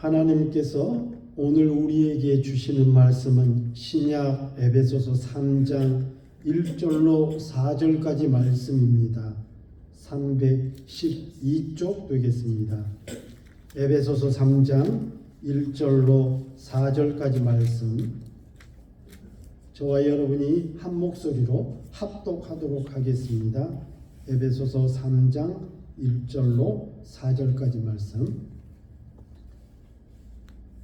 하나님께서 오늘 우리에게 주시는 말씀은 신약 에베소서 3장 1절로 4절까지 말씀입니다. 312쪽 되겠습니다. 에베소서 3장 1절로 4절까지 말씀, 저와 여러분이 한 목소리로 합독하도록 하겠습니다. 에베소서 3장 1절로 4절까지 말씀,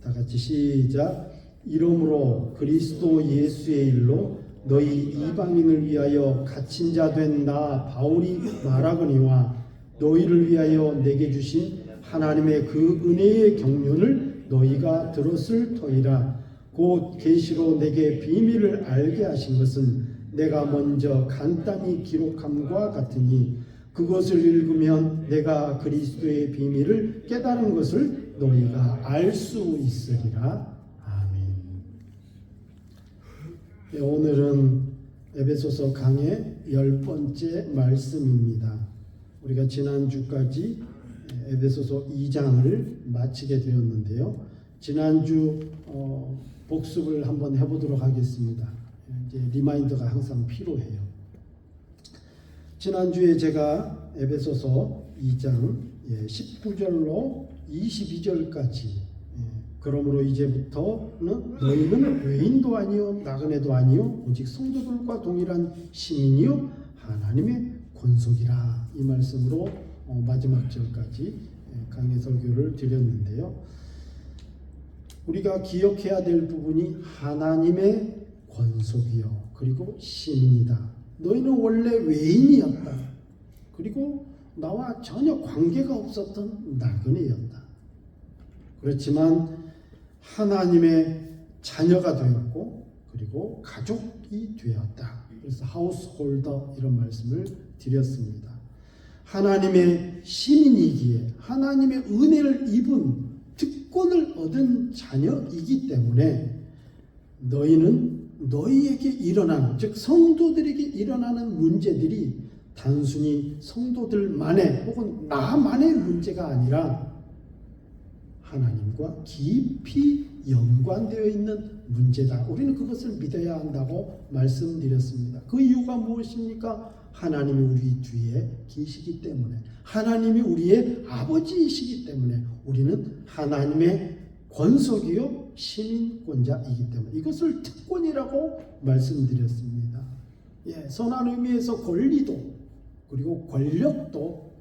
다 같이 시작. 이러므로 그리스도 예수의 일로 너희 이방인을 위하여 갇힌 자 된 나 바울이 말하거니와 너희를 위하여 내게 주신 하나님의 그 은혜의 경륜을 너희가 들었을 터이라. 곧 계시로 내게 비밀을 알게 하신 것은 내가 먼저 간단히 기록함과 같으니 그것을 읽으면 내가 그리스도의 비밀을 깨달은 것을 너희가 알 수 있으리라. 아멘. 네, 오늘은 에베소서 강의 10번째 말씀입니다. 우리가 지난주까지 에베소서 2장을 마치게 되었는데요. 지난주 복습을 한번 해보도록 하겠습니다. 이제 리마인더가 항상 필요해요. 지난주에 제가 에베소서 2장 19절로 22절까지 그러므로 이제부터는 너희는 외인도 아니요 나그네도 아니요 오직 성도들과 동일한 시민이요 하나님의 권속이라, 이 말씀으로 마지막 절까지 강해 설교를 드렸는데요. 우리가 기억해야 될 부분이 하나님의 권속이요 그리고 시민이다. 너희는 원래 외인이었다. 그리고 나와 전혀 관계가 없었던 나그네였다. 그렇지만 하나님의 자녀가 되었고 그리고 가족이 되었다. 그래서 하우스홀더 이런 말씀을 드렸습니다. 하나님의 시민이기에 하나님의 은혜를 입은 특권을 얻은 자녀이기 때문에 너희는 너희에게 일어나는, 즉 성도들에게 일어나는 문제들이 단순히 성도들만의 혹은 나만의 문제가 아니라 하나님과 깊이 연관되어 있는 문제다. 우리는 그것을 믿어야 한다고 말씀드렸습니다. 그 이유가 무엇입니까? 하나님이 우리 뒤에 계시기 때문에, 하나님이 우리의 아버지이시기 때문에 우리는 하나님의 권속이요 시민권자이기 때문에 이것을 특권이라고 말씀드렸습니다. 선한 의미에서 권리도 그리고 권력도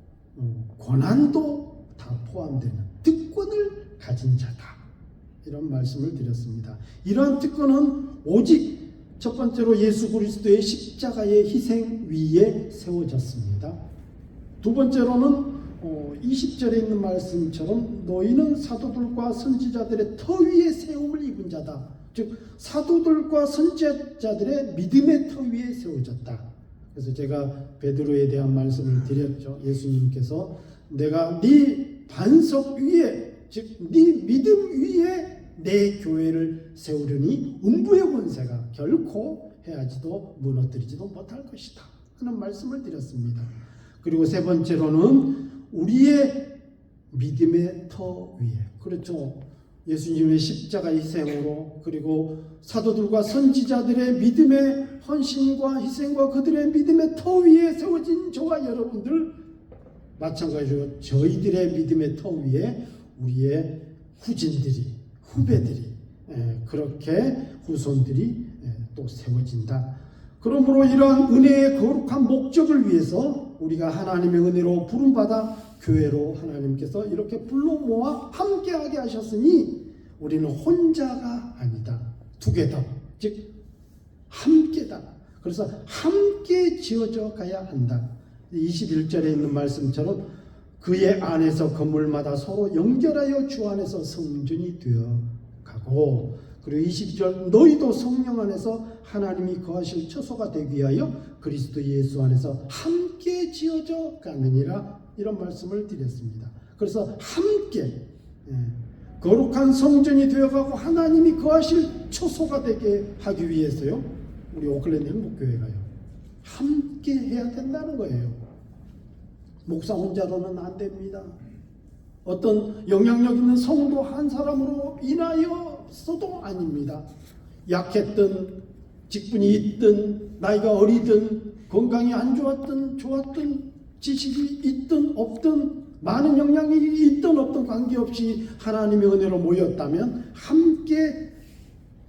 권한도 다 포함되는 특권을 가진 자다, 이런 말씀을 드렸습니다. 이러한 특권은 오직 첫 번째로 예수 그리스도의 십자가의 희생 위에 세워졌습니다. 두 번째로는 20절에 있는 말씀처럼 너희는 사도들과 선지자들의 터 위에 세움을 입은 자다. 즉 사도들과 선지자들의 믿음의 터 위에 세워졌다. 그래서 제가 베드로에 대한 말씀을 드렸죠. 예수님께서 내가 네 반석 위에, 즉 네 믿음 위에 내 교회를 세우려니 음부의 권세가 결코 해하지도 무너뜨리지도 못할 것이다 하는 말씀을 드렸습니다. 그리고 세 번째로는 우리의 믿음의 터 위에, 그렇죠, 예수님의 십자가 희생으로 그리고 사도들과 선지자들의 믿음의 헌신과 희생과 그들의 믿음의 터 위에 세워진 저와 여러분들, 마찬가지로 저희들의 믿음의 터 위에 우리의 후진들이, 후배들이, 그렇게 후손들이 또 세워진다. 그러므로 이러한 은혜의 거룩한 목적을 위해서 우리가 하나님의 은혜로 부름받아 교회로 하나님께서 이렇게 불러 모아 함께하게 하셨으니 우리는 혼자가 아니다. 투게더, 즉 함께다. 그래서 함께 지어져 가야 한다. 21절에 있는 말씀처럼 그의 안에서 건물마다 서로 연결하여 주 안에서 성전이 되어 가고, 그리고 22절 너희도 성령 안에서 하나님이 거하실 처소가 되기 위하여 그리스도 예수 안에서 함께 지어져 가느니라, 이런 말씀을 드렸습니다. 그래서 함께 거룩한 성전이 되어가고 하나님이 거하실 처소가 되게 하기 위해서요, 우리 오클랜드 행복교회가요 함께 해야 된다는 거예요. 목사 혼자로는 안 됩니다. 어떤 영향력 있는 성도 한 사람으로 인하여서도 아닙니다. 약했든 직분이 있든 나이가 어리든 건강이 안 좋았든 지식이 있든 없든 많은 영향이 있든 없든 관계없이 하나님의 은혜로 모였다면 함께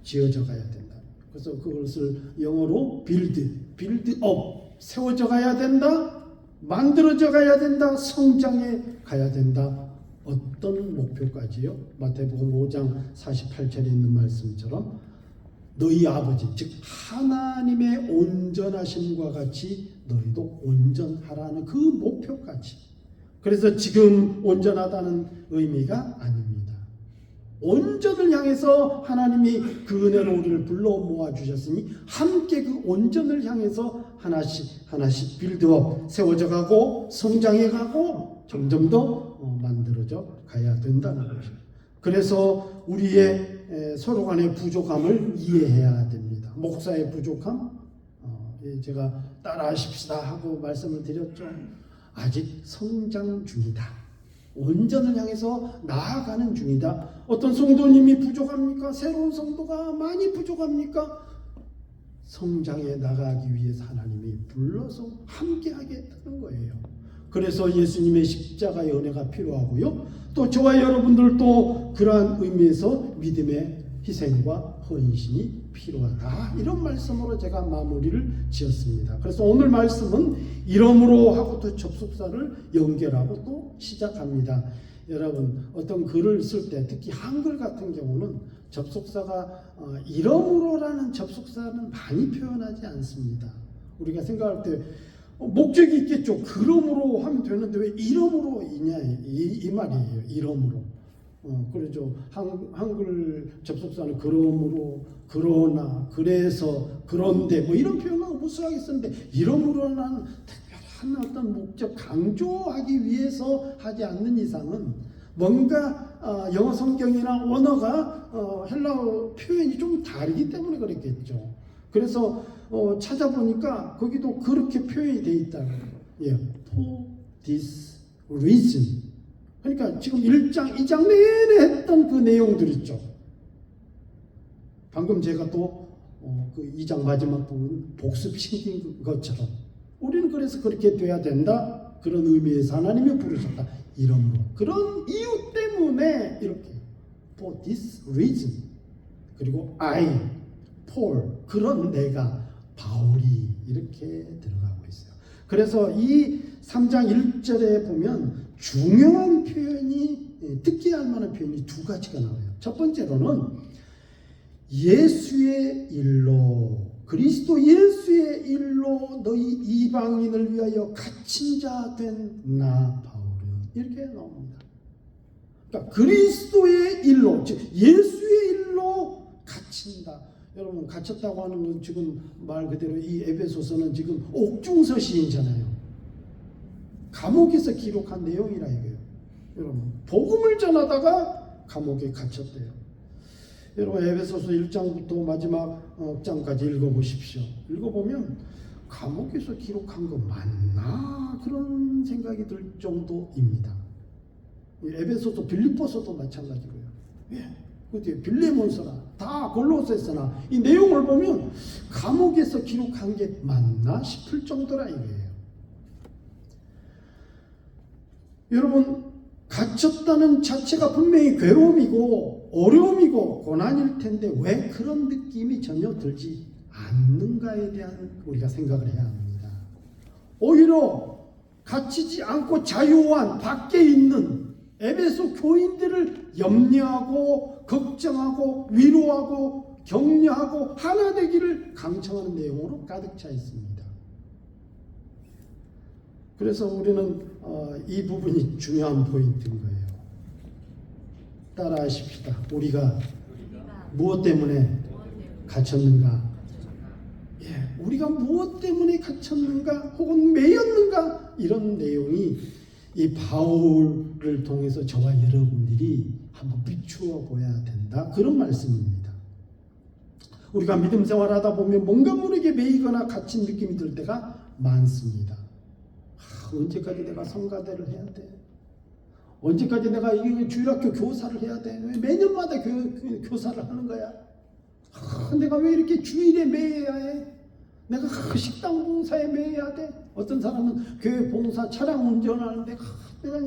지어져 가야 된다. 그래서 그것을 영어로 빌드업, 세워져 가야 된다, 만들어져 가야 된다, 성장해 가야 된다. 어떤 목표까지요? 마태복음 5장 48절에 있는 말씀처럼 너희 아버지 즉 하나님의 온전하심과 같이 너희도 온전하라는 그 목표까지. 그래서 지금 온전하다는 의미가 아닙니다. 온전을 향해서 하나님이 그 은혜로 우리를 불러 모아주셨으니 함께 그 온전을 향해서 하나씩 빌드업, 세워져 가고 성장해 가고 점점 더 만들어져 가야 된다는 것이죠. 그래서 우리의 서로 간의 부족함을 이해해야 됩니다. 목사의 부족함, 제가 따라하십시다 하고 말씀을 드렸죠. 아직 성장 중이다. 온전을 향해서 나아가는 중이다. 어떤 성도님이 부족합니까? 새로운 성도가 많이 부족합니까? 성장해 나가기 위해서 하나님이 불러서 함께하게 했다는 거예요. 그래서 예수님의 십자가의 은혜가 필요하고요. 또 저와 여러분들도 그러한 의미에서 믿음의 희생과 헌신이 필요하다. 이런 말씀으로 제가 마무리를 지었습니다. 그래서 오늘 말씀은 이러므로 하고 또 접속사를 연결하고 또 시작합니다. 여러분 어떤 글을 쓸 때 특히 한글 같은 경우는 접속사가 이러므로라는 접속사는 많이 표현하지 않습니다. 우리가 생각할 때 목적이 있겠죠. 그러므로 하면 되는데 왜 이러므로이냐 이 말이에요. 이러므로. 그렇죠. 한글 접속사는 그러므로, 그러나, 그래서, 그런데 뭐 이런 표현은 무수하게 쓰는데 이러므로라는 특별한 어떤 목적 강조하기 위해서 하지 않는 이상은 뭔가 영어 성경이나 언어가 헬라어 표현이 좀 다르기 때문에 그랬겠죠. 그래서 찾아보니까 거기도 그렇게 표현이 되어 있다는 거예요. 예, for this reason. 그러니까 지금 1장, 2장 내내 했던 그 내용들 있죠. 방금 제가 또 그 2장 마지막 부분 복습시킨 것처럼 우리는 그래서 그렇게 돼야 된다. 그런 의미에서 하나님이 부르셨다. 이러므로 그런 이유 때문에 이렇게 for this reason 그리고 I, Paul 그런 내가 바울이 이렇게 들어가고 있어요. 그래서 이 3장 1절에 보면 중요한 표현이 특기할 만한 표현이 두 가지가 나와요. 첫 번째로는 예수의 일로 그리스도 예수의 일로 너희 이방인을 위하여 갇힌 자 된 나 바울은 이렇게 나옵니다. 그러니까 그리스도의 일로 즉 예수의 일로 갇힌다. 여러분 갇혔다고 하는 건 지금 말 그대로 이 에베소서는 지금 옥중서 시인잖아요. 감옥에서 기록한 내용이라 이거예요. 여러분 복음을 전하다가 감옥에 갇혔대요. 여러분 에베소서 1장부터 마지막 장까지 읽어보십시오. 읽어보면 감옥에서 기록한 거 맞나 그런 생각이 들 정도입니다. 에베소서 빌립보서도 마찬가지고요. 예. 그 빌레몬서나 다 골로새서나 이 내용을 보면 감옥에서 기록한 게 맞나 싶을 정도라 이거예요. 여러분 갇혔다는 자체가 분명히 괴로움이고 어려움이고 고난일 텐데 왜 그런 느낌이 전혀 들지 않는가에 대한 우리가 생각을 해야 합니다. 오히려 갇히지 않고 자유한 밖에 있는 에베소 교인들을 염려하고 걱정하고 위로하고 격려하고 하나 되기를 강청하는 내용으로 가득 차 있습니다. 그래서 우리는 이 부분이 중요한 포인트인 거예요. 따라하십시다. 우리가 무엇 때문에 갇혔는가? 예, 우리가 무엇 때문에 갇혔는가? 혹은 매였는가? 이런 내용이 이 바울을 통해서 저와 여러분들이 한번 비추어 보아야 된다. 그런 말씀입니다. 우리가 믿음 생활하다 보면 뭔가 모르게 매이거나 갇힌 느낌이 들 때가 많습니다. 언제까지 내가 성가대를 해야 돼? 언제까지 내가 이 주일학교 교사를 해야 돼? 왜 매년마다 교사를 하는 거야? 내가 왜 이렇게 주일에 매여야 해? 내가 식당 봉사에 매여야 돼? 어떤 사람은 교회 봉사 차량 운전하는데 내가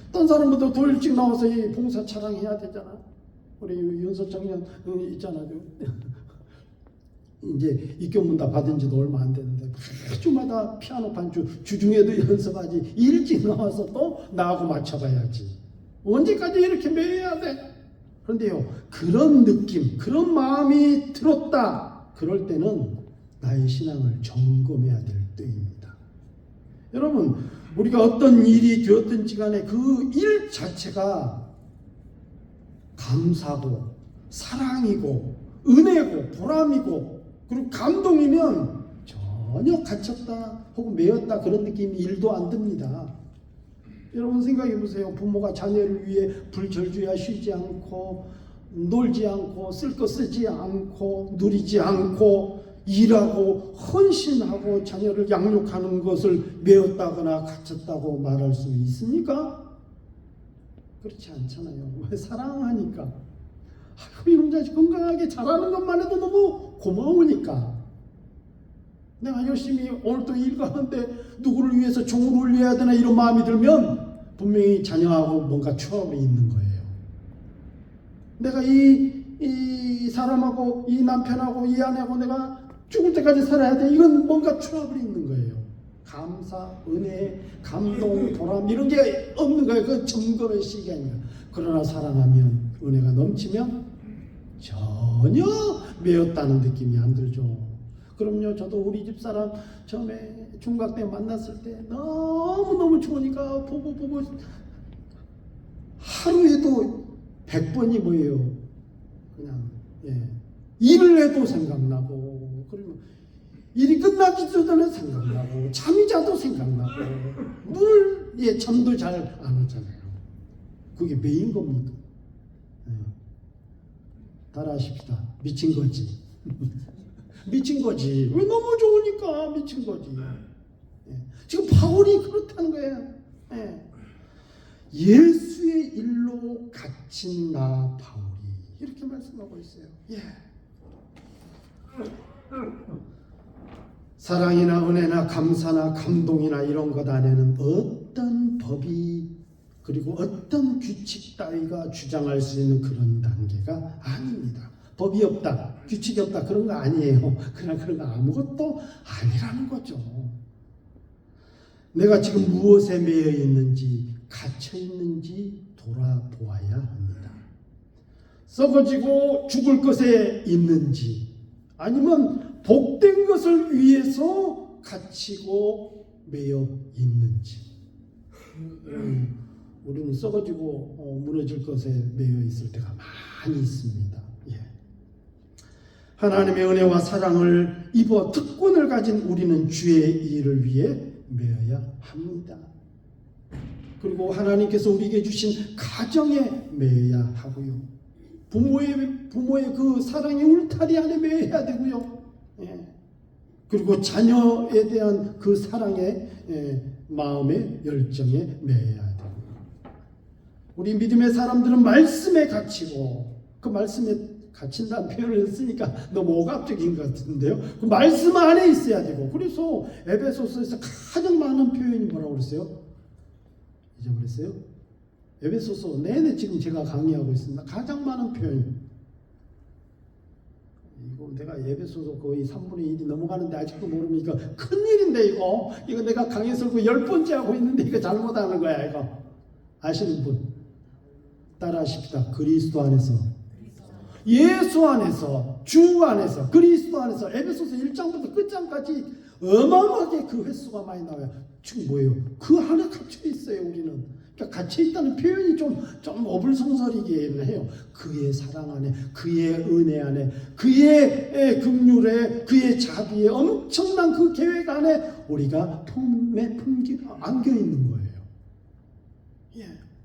어떤 사람보다 더 일찍 나와서 이 봉사 차량 해야 되잖아. 우리 윤서 청년 있잖아요. 이제 입교문 다 받은 지도 얼마 안 됐는데 주마다 피아노 반주 주중에도 연습하지. 일찍 나와서 또 나하고 맞춰봐야지. 언제까지 이렇게 매여야 돼? 그런데요, 그런 느낌, 그런 마음이 들었다. 그럴 때는 나의 신앙을 점검해야 될 때입니다. 여러분, 우리가 어떤 일이 되었든지 간에 그 일 자체가 감사고 사랑이고 은혜고 보람이고 그리고 감동이면 전혀 갇혔다 혹은 매였다 그런 느낌이 1도 안 듭니다. 여러분 생각해 보세요. 부모가 자녀를 위해 불철주야 쉬지 않고 놀지 않고 쓸 거 쓰지 않고 누리지 않고 일하고 헌신하고 자녀를 양육하는 것을 매었다거나 갇혔다고 말할 수 있습니까? 그렇지 않잖아요. 왜? 사랑하니까. 이놈 자식 건강하게 자라는 것만 해도 너무 고마우니까. 내가 열심히 오늘 또 일 가는데 누구를 위해서 종을 울려야 되나 이런 마음이 들면 분명히 자녀하고 뭔가 추억이 있는 거예요. 내가 이 사람하고 이 남편하고 이 아내하고 내가 죽을 때까지 살아야 돼. 이건 뭔가 추억이 있는 거예요. 감사, 은혜, 감동, 보람 이런 게 없는 거예요. 그 점검의 시간이에요. 그러나 사랑하면 은혜가 넘치면 전혀 매였다는 느낌이 안 들죠. 그럼요, 저도 우리 집사람 처음에 중학 때 만났을 때 너무너무 좋으니까 보고 하루에도 100번이 뭐예요? 그냥 일을 해도 생각나고 그러면 일이 끝나기도 전에 생각나고 잠이 자도 생각나고 잠도 잘 안 오잖아요. 그게 매인 겁니까? 따라하십시다. 미친 거지. 미친 거지. 왜 너무 좋으니까 미친 거지. 지금 바울이 그렇다는 거예요. 예수의 일로 갇힌 나 바울이 이렇게 말씀하고 있어요. 사랑이나 은혜나 감사나 감동이나 이런 것 안에는 어떤 법이 그리고 어떤 규칙 따위가 주장할 수 있는 그런 단계가 아닙니다. 법이 없다, 규칙이 없다 그런 거 아니에요. 그냥 그런 거 아무것도 아니라는 거죠. 내가 지금 무엇에 매여 있는지 갇혀 있는지 돌아보아야 합니다. 썩어지고 죽을 것에 있는지 아니면 복된 것을 위해서 갇히고 매여 있는지. 우리는 썩어지고 무너질 것에 매여 있을 때가 많이 있습니다. 하나님의 은혜와 사랑을 입어 특권을 가진 우리는 주의 일을 위해 매여야 합니다. 그리고 하나님께서 우리에게 주신 가정에 매여야 하고요. 부모의 그 사랑의 울타리 안에 매여야 되고요. 그리고 자녀에 대한 그 사랑의 마음의 열정에 매여야 되고요. 우리 믿음의 사람들은 말씀에 갇히고 그 말씀에 갇힌다는 표현을 쓰니까 너무 억압적인 것 같은데요. 그 말씀 안에 있어야 되고 그래서 에베소서에서 가장 많은 표현이 뭐라고 그랬어요? 잊어버렸어요? 에베소서 내내 지금 제가 강의하고 있습니다. 가장 많은 표현. 이거 내가 에베소서 거의 3분의 1이 넘어가는데 아직도 모르니까 큰일인데 이거 내가 강의 설교 10번째 하고 있는데 이거 잘못하는 거야. 이거 아시는 분 따라하십시다. 그리스도 안에서 예수 안에서 주 안에서 그리스도 안에서 에베소서 1장부터 끝장까지 어마어마하게 그 횟수가 많이 나와요. 지금 뭐예요? 그 안에 갇혀 있어요. 우리는 그러니까 갇혀 있다는 표현이 좀 어불성설이긴 해요. 그의 사랑 안에, 그의 은혜 안에, 그의 긍휼에, 그의 자비에 엄청난 그 계획 안에 우리가 품에 안겨 있는 거예요.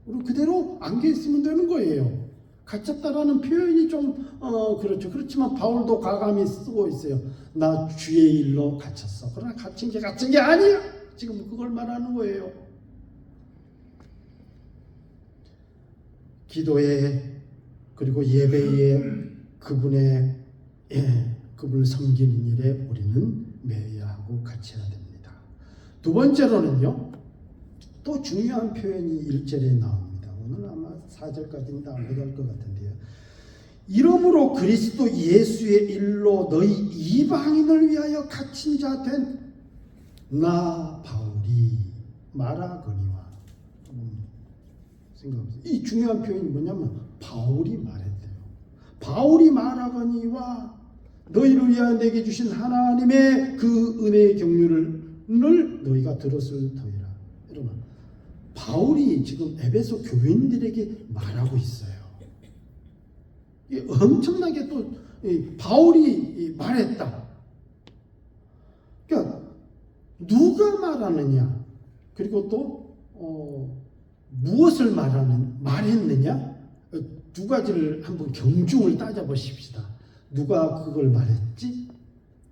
우리 그대로 안겨 있으면 되는 거예요. 갇혔다라는 표현이 좀 그렇죠. 그렇지만 바울도 과감히 쓰고 있어요. 나 주의 일로 갇혔어. 그러나 갇힌 게 아니야. 지금 그걸 말하는 거예요. 기도에 그리고 예배에 그분을 섬기는 일에 우리는 매여야 하고 같이 해야 됩니다. 두 번째로는요, 또 중요한 표현이 1절에 나옵니다. 오늘 아마 4절까지는 다 못할 것 같은데요. 이러므로 그리스도 예수의 일로 너희 이방인을 위하여 갇힌 자 된 나 바울이 말하거니와. 생각해보세요. 이 중요한 표현이 뭐냐면 바울이 말했대요. 바울이 말하거니와 너희를 위하여 내게 주신 하나님의 그 은혜의 경륜을 너희가 들었을 터이라. 여러분, 바울이 지금 에베소 교인들에게 말하고 있어요. 엄청나게 또 바울이 말했다. 그러니까 누가 말하느냐, 그리고 또 무엇을 말했느냐, 두 가지를 한번 경중을 따져보십시다. 누가 그걸 말했지?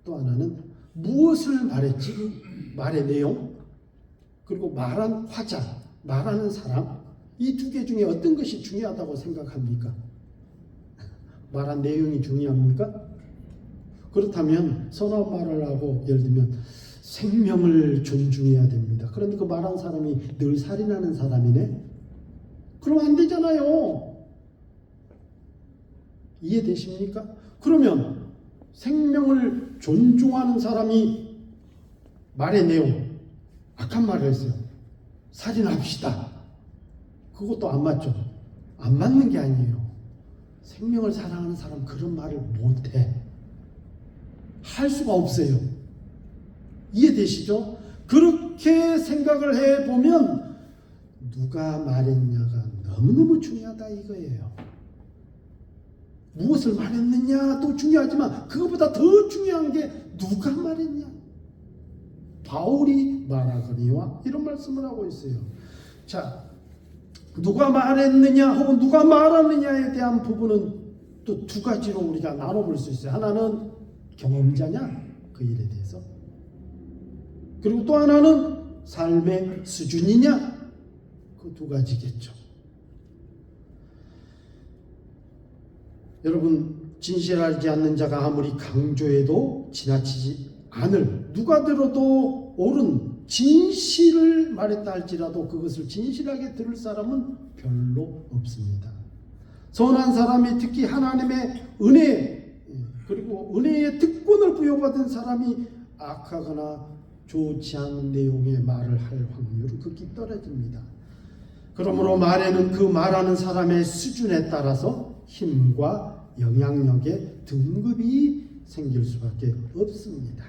또 하나는 무엇을 말했지? 말의 내용, 그리고 말한 화자, 말하는 사람, 이 두 개 중에 어떤 것이 중요하다고 생각합니까? 말한 내용이 중요합니까? 그렇다면 선한 말을 하고 예를 들면 생명을 존중해야 됩니다. 그런데 그 말한 사람이 늘 살인하는 사람이네? 그러면 안 되잖아요. 이해되십니까? 그러면 생명을 존중하는 사람이 말의 내용, 악한 말을 했어요. 살인합시다. 그것도 안 맞죠? 안 맞는 게 아니에요. 생명을 사랑하는 사람 그런 말을 못해. 할 수가 없어요. 이해되시죠? 그렇게 생각을 해보면 누가 말했냐가 너무너무 중요하다 이거예요. 무엇을 말했느냐도 중요하지만 그것보다 더 중요한 게 누가 말했냐. 바울이 말하거니와 이런 말씀을 하고 있어요. 자, 누가 말했느냐 혹은 누가 말하느냐에 대한 부분은 또 두 가지로 우리가 나눠볼 수 있어요. 하나는 경험자냐, 그 일에 대해서. 그리고 또 하나는 삶의 수준이냐, 그 두 가지겠죠. 여러분, 진실하지 않는 자가 아무리 강조해도 지나치지 않을, 누가 들어도 옳은 진실을 말했다 할지라도 그것을 진실하게 들을 사람은 별로 없습니다. 선한 사람이 특히 하나님의 은혜 그리고 은혜의 특권을 부여받은 사람이 악하거나 좋지 않은 내용의 말을 할 확률은 극히 떨어집니다. 그러므로 말에는 그 말하는 사람의 수준에 따라서 힘과 영향력의 등급이 생길 수밖에 없습니다.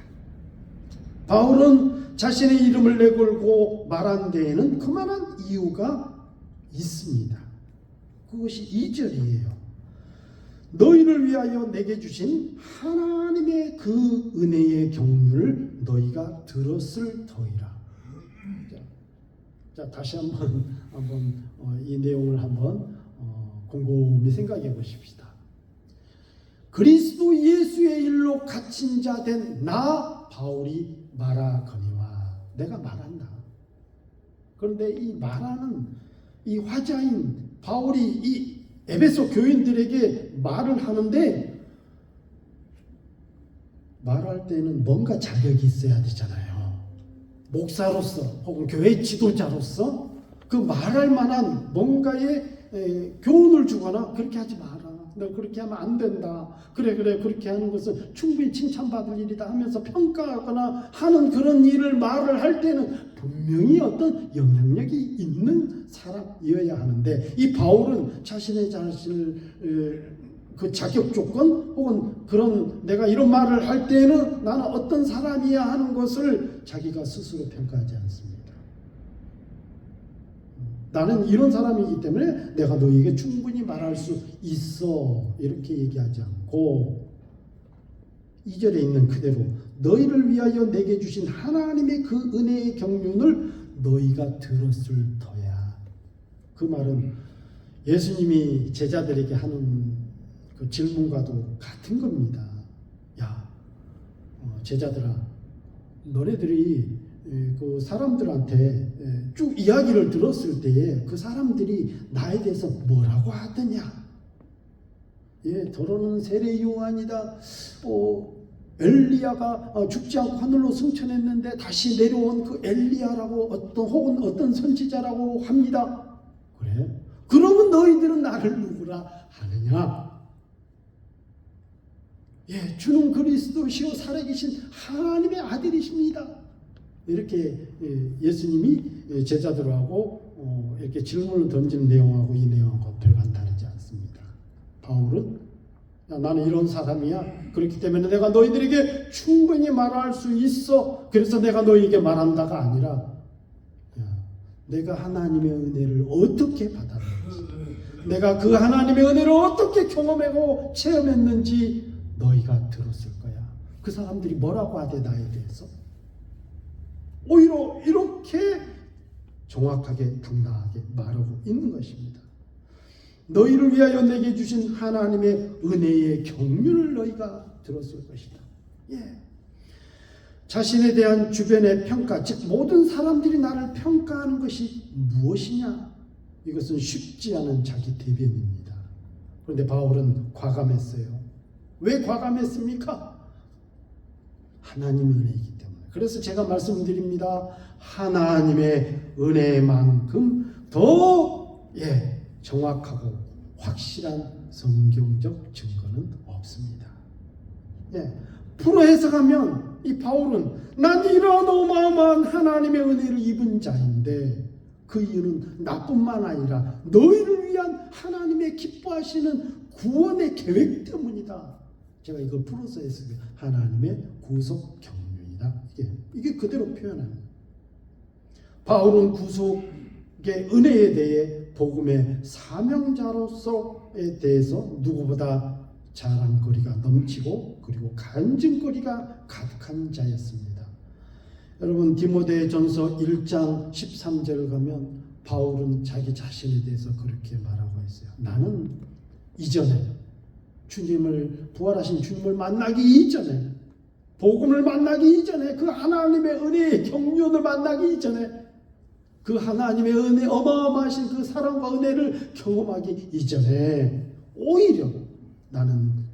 바울은 자신의 이름을 내걸고 말한 데에는 그만한 이유가 있습니다. 그것이 2절이에요. 너희를 위하여 내게 주신 하나님의 그 은혜의 경륜을 너희가 들었을 터이라. 자, 다시 한번 이 내용을 한번 곰곰이 생각해 보십시다. 그리스도 예수의 일로 갇힌 자 된 나 바울이 말하거니와, 내가 말한다. 그런데 이 말하는 이 화자인 바울이 이 에베소 교인들에게 말을 하는데, 말할 때는 뭔가 자격이 있어야 되잖아요. 목사로서 혹은 교회 지도자로서 그 말할 만한 뭔가의 교훈을 주거나, 그렇게 하지 마라, 너 그렇게 하면 안 된다, 그래 그렇게 하는 것은 충분히 칭찬받을 일이다 하면서 평가하거나 하는 그런 일을 말을 할 때는 분명히 어떤 영향력이 있는 사람이어야 하는데, 이 바울은 자신을 그 자격 조건 혹은 그런 내가 이런 말을 할 때는 나는 어떤 사람이야 하는 것을 자기가 스스로 평가하지 않습니다. 나는 이런 사람이기 때문에 내가 너에게 충분히 말할 수 있어, 이렇게 얘기하지 않고 2절에 있는 그대로 너희를 위하여 내게 주신 하나님의 그 은혜의 경륜을 너희가 들었을 터야. 그 말은 예수님이 제자들에게 하는 그 질문과도 같은 겁니다. 야, 제자들아, 너네들이 그 사람들한테 쭉 이야기를 들었을 때에 그 사람들이 나에 대해서 뭐라고 하더냐? 더러는 세례 요한이다. 엘리야가 죽지 않고 하늘로 승천했는데 다시 내려온 그 엘리야라고 혹은 어떤 선지자라고 합니다. 그래? 그러면 너희들은 나를 누구라 하느냐? 주는 그리스도시요 살아계신 하나님의 아들이십니다. 이렇게 예수님이 제자들하고 이렇게 질문을 던지는 내용하고 이 내용하고 별반 다르지 않습니다. 바울은 나는 이런 사람이야. 그렇기 때문에 내가 너희들에게 충분히 말할 수 있어. 그래서 내가 너희에게 말한다가 아니라 내가 하나님의 은혜를 어떻게 받았는지, 내가 그 하나님의 은혜를 어떻게 경험하고 체험했는지 너희가 들었을 거야. 그 사람들이 뭐라고 하대 나에 대해서? 오히려 이렇게 정확하게 당당하게 말하고 있는 것입니다. 너희를 위하여 내게 주신 하나님의 은혜의 경륜을 너희가 들었을 것이다. 자신에 대한 주변의 평가, 즉 모든 사람들이 나를 평가하는 것이 무엇이냐? 이것은 쉽지 않은 자기 대변입니다. 그런데 바울은 과감했어요. 왜 과감했습니까? 하나님의 은혜이기 때문에. 그래서 제가 말씀드립니다. 하나님의 은혜만큼 더 정확하고 확실한 성경적 증거는 없습니다. 풀어 해석하면 이 바울은 난 이런 어마어마한 하나님의 은혜를 입은 자인데 그 이유는 나뿐만 아니라 너희를 위한 하나님의 기뻐하시는 구원의 계획 때문이다. 제가 이걸 풀어서 해석해 하나님의 구속 경륜이다. 이게 그대로 표현합니다. 바울은 구속의 은혜에 대해 복음의 사명자로서에 대해서 누구보다 자랑거리가 넘치고 그리고 간증거리가 가득한 자였습니다. 여러분 디모데전서 1장 13절을 가면 바울은 자기 자신에 대해서 그렇게 말하고 있어요. 나는 이전에 부활하신 주님을 만나기 이전에, 복음을 만나기 이전에, 그 하나님의 은혜의 경륜을 만나기 이전에, 그 하나님의 은혜, 어마어마하신 그 사랑과 은혜를 경험하기 이전에 오히려 나는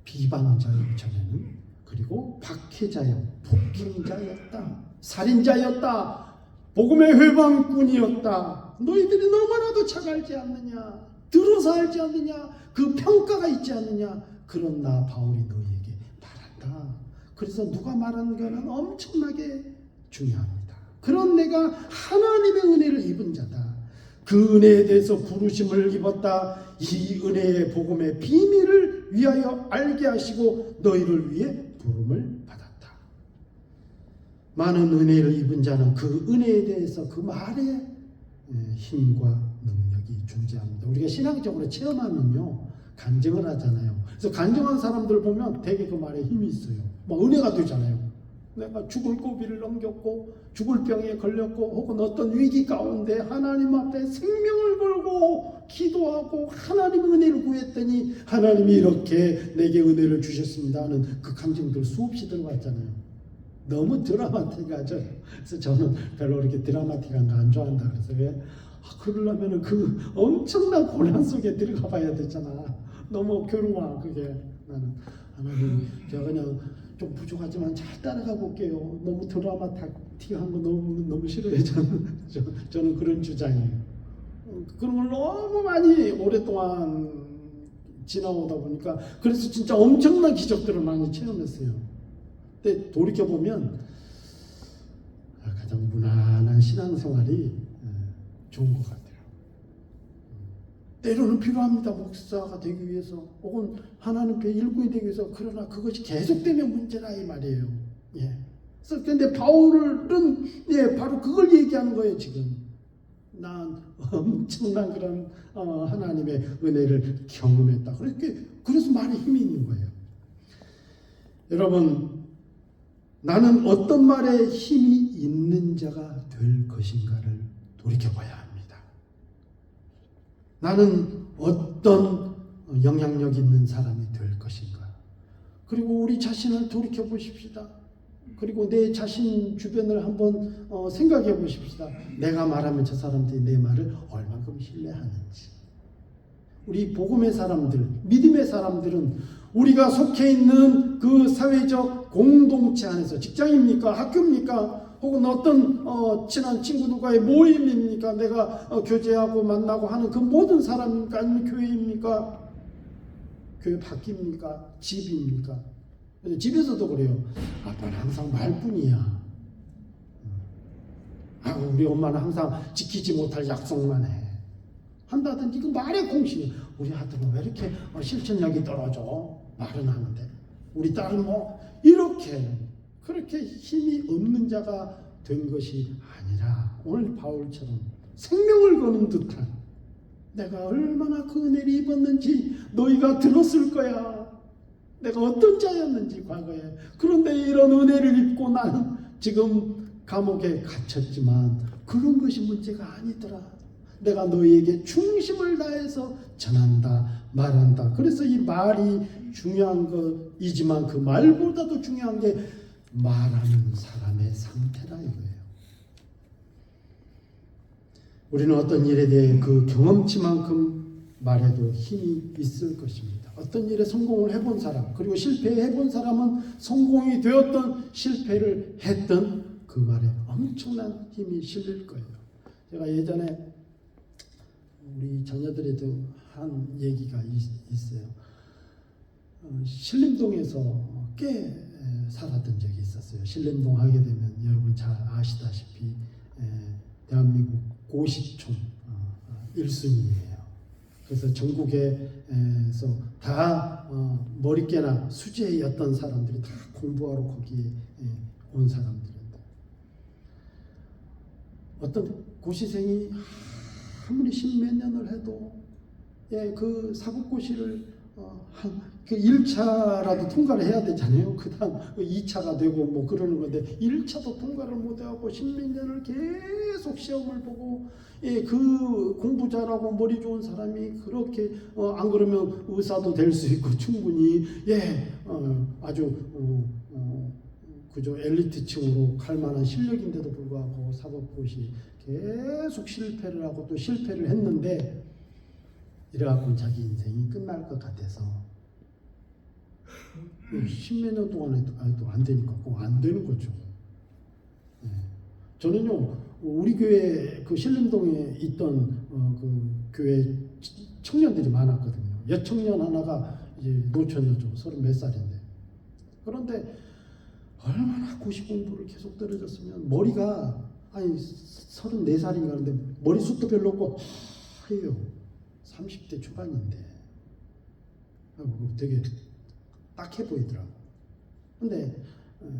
비방자였 전에는, 그리고 박해자였, 폭행자였다, 살인자였다, 복음의 회방꾼이었다. 너희들이 너무나도 잘 알지 않느냐, 들어서 알지 않느냐, 그 평가가 있지 않느냐. 그런 나 바울이 너희에게 말한다. 그래서 누가 말하는 것은 엄청나게 중요합니다. 그런 내가 하나님의 은혜를 입은 자다. 그 은혜에 대해서 부르심을 입었다. 이 은혜의 복음의 비밀을 위하여 알게 하시고 너희를 위해 부름을 받았다. 많은 은혜를 입은 자는 그 은혜에 대해서 그 말에 힘과 능력이 존재합니다. 우리가 신앙적으로 체험하면요 간증을 하잖아요. 그래서 간증한 사람들 보면 되게 그 말에 힘이 있어요. 뭐 은혜가 되잖아요. 내가 죽을 고비를 넘겼고 죽을 병에 걸렸고 혹은 어떤 위기 가운데 하나님 앞에 생명을 걸고 기도하고 하나님의 은혜를 구했더니 하나님이 이렇게 내게 은혜를 주셨습니다 하는 그 간증들 수없이 들어왔잖아요. 너무 드라마틱하죠. 그래서 저는 별로 이렇게 드라마틱한 거 안 좋아한다. 그래서 왜? 그러려면 그 엄청난 고난 속에 들어가 봐야 되잖아. 너무 괴로워 그게. 나는 하나님 제가 그냥 좀 부족하지만 잘 따라가 볼게요. 너무 드라마틱한 거 너무 싫어요. 저는 그런 주장이에요. 그런 걸 너무 많이 오랫동안 지나오다 보니까 그래서 진짜 엄청난 기적들을 많이 체험했어요. 근데 돌이켜 보면 가장 무난한 신앙생활이 좋은 것 같아요. 때로는 필요합니다. 목사가 되기 위해서 혹은 하나님께 일꾼이 되기 위해서. 그러나 그것이 계속되면 문제라 이 말이에요. 그래서 근데 바울은 바로 그걸 얘기하는 거예요. 지금 난 엄청난 그런 하나님의 은혜를 경험했다. 그래서 말에 힘이 있는 거예요. 여러분, 나는 어떤 말에 힘이 있는 자가 될 것인가를 돌이켜봐야 합니다. 나는 어떤 영향력 있는 사람이 될 것인가. 그리고 우리 자신을 돌이켜 보십시다. 그리고 내 자신 주변을 한번 생각해 보십시다. 내가 말하면 저 사람들이 내 말을 얼마큼 신뢰하는지. 우리 복음의 사람들, 믿음의 사람들은 우리가 속해 있는 그 사회적 공동체 안에서, 직장입니까? 학교입니까? 혹은 어떤 친한 친구들과의 모임입니까? 내가 교제하고 만나고 하는 그 모든 사람입니까? 아니면 교회입니까? 교회 밖입니까? 집입니까? 집에서도 그래요. 아빠는 항상 말뿐이야. 우리 엄마는 항상 지키지 못할 약속만 해. 한다든지 그 말의 공식이. 우리 아들은 왜 이렇게 실천력이 떨어져? 말은 하는데. 우리 딸은 뭐 이렇게 그렇게 힘이 없는 자가 된 것이 아니라 오늘 바울처럼 생명을 거는 듯한, 내가 얼마나 그 은혜를 입었는지 너희가 들었을 거야. 내가 어떤 자였는지 과거에. 그런데 이런 은혜를 입고 나는 지금 감옥에 갇혔지만 그런 것이 문제가 아니더라. 내가 너희에게 중심을 다해서 전한다, 말한다. 그래서 이 말이 중요한 것이지만 그 말보다도 중요한 게 말하는 사람의 상태라 이거예요. 우리는 어떤 일에 대해 그 경험치만큼 말해도 힘이 있을 것입니다. 어떤 일에 성공을 해본 사람, 그리고 실패해본 사람은 성공이 되었던 실패를 했던 그 말에 엄청난 힘이 실릴 거예요. 제가 예전에 우리 자녀들에도 한 얘기가 있어요. 신림동에서 꽤 살았던 적이 있었어요. 신림동 하게 되면 여러분 잘 아시다시피 대한민국 고시촌 1순위예요. 그래서 전국에서 다 머리깨나 수재였던 사람들이 다 공부하러 거기에 온 사람들인데, 어떤 고시생이 아무리 십몇 년을 해도 그 사법고시를 그 1차라도 통과를 해야 되잖아요. 그 다음 2차가 되고 뭐 그러는 건데 1차도 통과를 못하고 십몇 년을 계속 시험을 보고, 그 공부 잘하고 머리 좋은 사람이 그렇게 안 그러면 의사도 될 수 있고 충분히 아주 그저 엘리트층으로 갈 만한 실력인데도 불구하고 사법고시 계속 실패를 하고 또 실패를 했는데, 이래갖고 자기 인생이 끝날 것 같아서 십몇 년 동안 해도 안 되니까 꼭 안 되는 거죠. 저는요, 우리 교회 그 신림동에 있던 그 교회 청년들이 많았거든요. 여청년 하나가 이제 노처녀죠. 30몇 살인데. 그런데 얼마나 고시 공부를 계속 떨어졌으면 머리가 34살인가 하는데 머리숱도 별로 없고 하얘요. 30대 초반인데 되게 딱해 보이더라고. 근데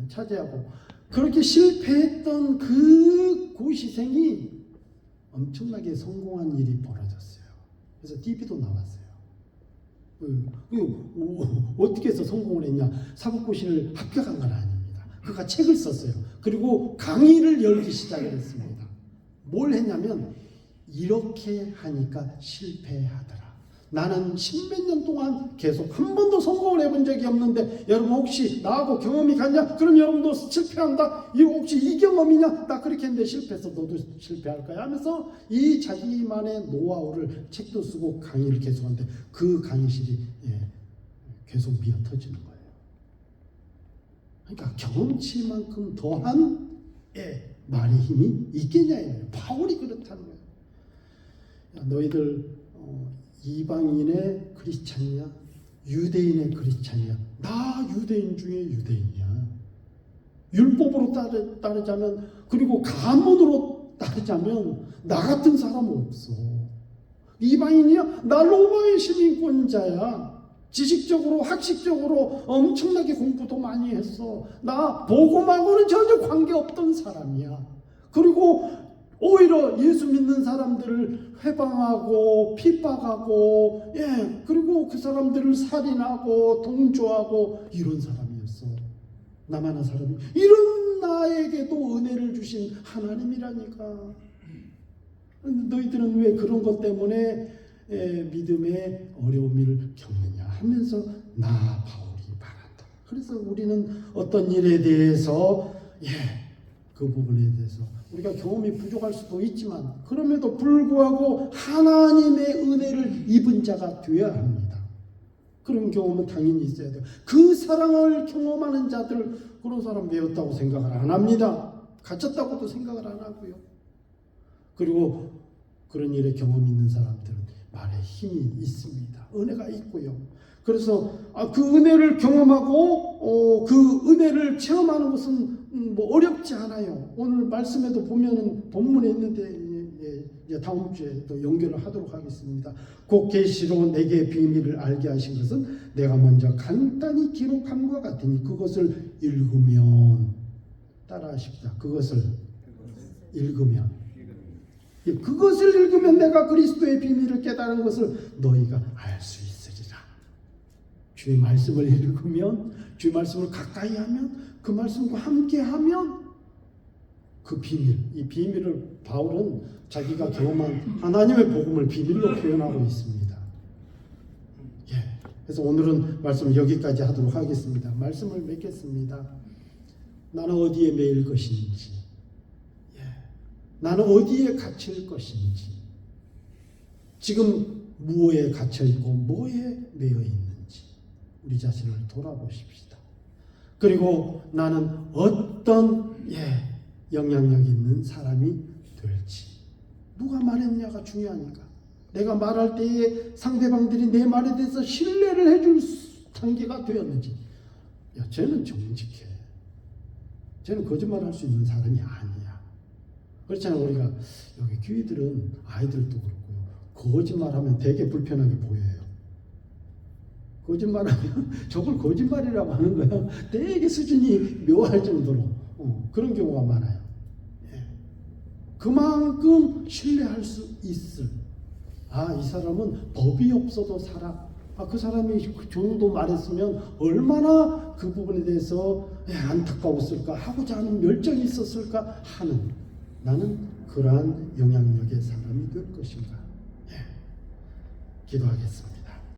차지하고 그렇게 실패했던 그 고시생이 엄청나게 성공한 일이 벌어졌어요. 그래서 TV도 나왔어요. 어떻게 해서 성공을 했냐? 사법고시를 합격한 건 아닙니다. 그가 책을 썼어요. 그리고 강의를 열기 시작을 했습니다. 뭘 했냐면, 이렇게 하니까 실패하더라. 나는 십몇 년 동안 계속 한 번도 성공을 해본 적이 없는데, 여러분 혹시 나하고 경험이 같냐? 그럼 여러분도 실패한다? 이거 혹시 이 경험이냐? 나 그렇게 했는데 실패해서 너도 실패할 거야 하면서 이 자기만의 노하우를 책도 쓰고 강의를 계속하는데, 그 강의실이 계속 미어 터지는 거예요. 그러니까 경험치만큼 더한 말의 힘이 있겠냐. 바울이 그렇다는 거예요. 너희들 이방인의 크리스찬이야? 유대인의 크리스찬이야? 나 유대인 중에 유대인이야. 율법으로 따르자면, 그리고 가문으로 따르자면 나 같은 사람은 없어. 이방인이야? 나 로마의 시민권자야. 지식적으로 학식적으로 엄청나게 공부도 많이 했어. 나 복음하고는 전혀 관계없던 사람이야. 그리고 오히려 예수 믿는 사람들을 회방하고 핍박하고 그리고 그 사람들을 살인하고 동조하고 이런 사람이었어. 나만한 사람이. 이런 나에게도 은혜를 주신 하나님이라니까. 너희들은 왜 그런 것 때문에 믿음의 어려움을 겪느냐 하면서 나 바울이 말한다. 그래서 우리는 어떤 일에 대해서 그 부분에 대해서 우리가 경험이 부족할 수도 있지만 그럼에도 불구하고 하나님의 은혜를 입은 자가 되어야 합니다. 그런 경험은 당연히 있어야 돼요. 그 사랑을 경험하는 자들, 그런 사람 배웠다고 생각을 안 합니다. 갇혔다고도 생각을 안 하고요. 그리고 그런 일에 경험이 있는 사람들은 말에 힘이 있습니다. 은혜가 있고요. 그래서 그 은혜를 경험하고 그 은혜를 체험하는 것은 뭐 어렵지 않아요. 오늘 말씀에도 보면은 본문에 있는데 이제 다음 주에 또 연결을 하도록 하겠습니다. 곧 계시로 내게 비밀을 알게 하신 것은 내가 먼저 간단히 기록함과 같으니 그것을 읽으면 따라하십시다. 그것을 읽으면 내가 그리스도의 비밀을 깨달은 것을 너희가 알 수 있으리라. 주의 말씀을 읽으면, 주의 말씀을 가까이 하면, 그 말씀과 함께 하면 그 비밀, 이 비밀을 바울은 자기가 경험한 하나님의 복음을 비밀로 표현하고 있습니다. 그래서 오늘은 말씀을 여기까지 하도록 하겠습니다. 말씀을 맺겠습니다. 나는 어디에 매일 것인지, 나는 어디에 갇힐 것인지, 지금 무엇에 갇혀있고 뭐에 매여 있는지 우리 자신을 돌아보십시다. 그리고 나는 어떤 영향력 있는 사람이 될지, 누가 말했냐가 중요하니까 내가 말할 때에 상대방들이 내 말에 대해서 신뢰를 해줄 단계가 되었는지, 쟤는 정직해, 쟤는 거짓말할 수 있는 사람이 아니야. 그렇잖아요. 우리가 여기 교회들은 아이들도 그렇고요. 거짓말하면 되게 불편하게 보여요. 거짓말하면 저걸 거짓말이라고 하는 거야. 되게 수준이 묘할 정도로 그런 경우가 많아요. 그만큼 신뢰할 수 있을. 이 사람은 법이 없어도 살아. 그 사람이 그 정도 말했으면 얼마나 그 부분에 대해서 안타까웠을까, 하고자 하는 열정이 있었을까 하는, 나는 그러한 영향력의 사람이 될 것인가. 기도하겠습니다.